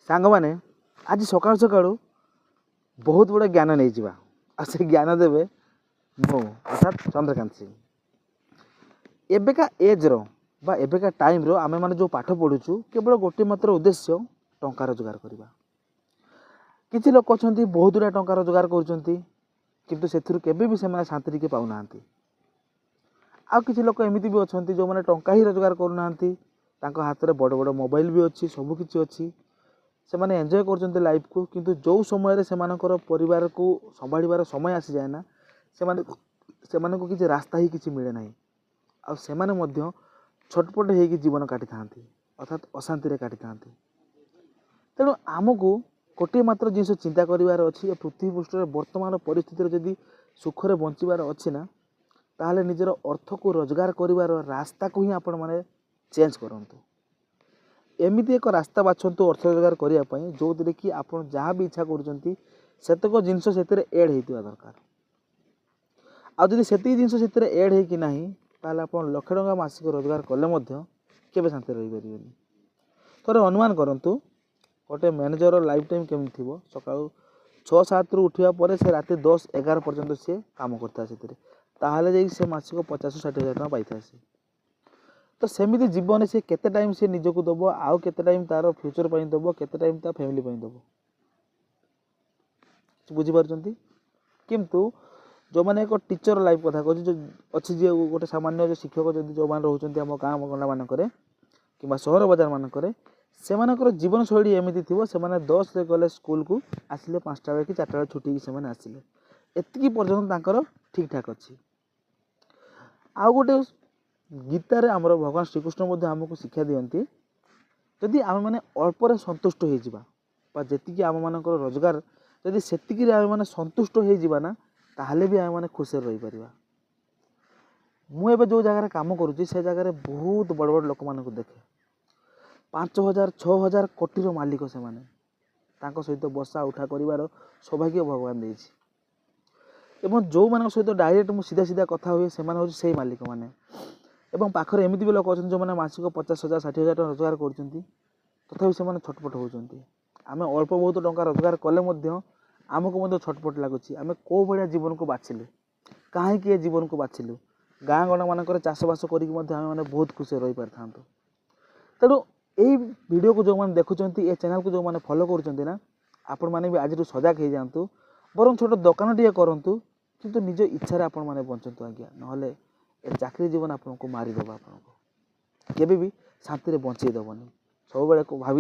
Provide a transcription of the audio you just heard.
सांगमाने आज सकाळु सकाळु बहुत बड़ा ज्ञान नहीं जावा आ से ज्ञान देवे मो अर्थात चंद्रकांत सिंह। एबेका एज रो बा एबेका टाइम रो आमे माने जो पाठ पढ़ुचु केवल गोटे मात्र उद्देश्य टंका रोजगार करबा। किछि लोक अछंती बहुत गुड़ा टंका रोजगार करूचंती किंतु सेथिरु केबे भी सेमाने शांति टिके पाउ नांती। आ किछि लोक एमिति भी अछंती जो माने टंका ही रोजगार करू नांती, तांको हाथ रे बड़ बड़ मोबाइल भी अछि, सब किछि अछि, से माने एन्जॉय करचंती लाइफ को। किंतु जो समय रे सेमानकर परिवार को संभाळिबार समय आसी जाय ना, सेमाने को किछि रास्ता ही किछि मिले नाही। आ सेमाने मध्य छटपट हेकि जीवन काटि थांती, अर्थात अशांति रे काटि थांती। तेणु आमको गोटे मात्र जिनिस चिंता करिवार अछि, पृथ्वी पृष्ठ रे वर्तमान परिस्थिति रे जदि सुखरे बंचिबार अछि ना, ताहले निजर अर्थ को रोजगार करिवार रास्ता को ही आपण माने चेंज करंतु। एमिति एक रास्ता बाछंतु अर्थ रोजगार करिया पई, जो दिले कि आपण जहाँ भी इच्छा करूचंती सेतको जिनिस सेतरे ऐड हेतिबा दरकार। आ जदि सेति जिनिस सेतरे ऐड हे कि नाही, ताहले आपण लाख टंका मासिक रोजगार कले मध्य केबे शांति रहि परिबेनी। थोड़े अनुमान करंतु गोटे मैनेजर लाइफ टाइम केमि थिबो, सकाळु 6-7 रु उठिया परे से राति 10-11 पर्यंत से काम करता सेतिरे, ताहले जे से मासिक 50-60 हजार टंका पाइता से। तो सेमिति जीवन से केते टाइम से निजको दबो, आउ केते टाइम तार फ्यूचर पई दबो, केते टाइम ता फैमिली पई दबो, बुझी पारचंती। किंतु जो माने एक टीचर लाइफ कथा कहछि, जो अछि जे गोटे सामान्य जो शिक्षक जदि जो मान रहउचंती हम गाम गंडा मान करे किबा शहर बाजार मान करे, सेमानकर जीवन शैली एमिति थिबो, सेमाने 10 रे गले स्कूल को आसिले 5टा बजे कि 4टा बजे छुट्टी कि सेमाने आसिले, एतिकी पर्यंत तांकर ठीक ठाक अछि। आ गोटे गीता रे हमर भगवान श्रीकृष्ण मध्य हमको शिक्षा दियंती, जदि आमे माने अल्प रे संतुष्ट हो जिबा बा जेतिकी आम मानकर रोजगार जदि सेतिकी रे आमे माने संतुष्ट हो जिबा ना, ताहले भी आमे माने खुशी रहि परिबा। मु एबे जो जगह रे काम करूची से जगह रे बहुत बड़ बड़ लोक मान को देखे, 5,000-6,000 कोटी रो मालिक से माने, तांको सहित बसा उठा करिवार सौभाग्य भगवान देइछि। एवं जो मान सहित डायरेक्ट मु सीधा सीधा कथा हुए से माने होछि सेही मालिक माने। एवं पाखरे एमिति भी लोक अछन जो माने मासिक 50,000-60,000 टका रोजगार करचंती, तथापि से माने छटपट होउचंती। आमे अल्प बहुत टंका रोजगार कले मध्य आमको मध्य छटपट लागुची, आमे को बढिया जीवन को बाछिले, काहे कि ए जीवन को बाछिलु। गाँ गण मानकर चाष बास करिक मध्य आमे माने बहुत खुशी रहि पारथांतु। तेणु एही वीडियो को जो माने देखुचंती, ए चैनल को जो माने फॉलो करूचंती ना, आपण माने भी आज सजग हे जांतु, बरं छोट दुकान टिए करंतु, किंतु निज इच्छा रे आपण माने बंचंतु आज्ञा, नहले ए चाकरी जीवन आपनको मारी देबा, आपनको केबे भी शांति रे बंचै दबनी। सब बेले को भाबी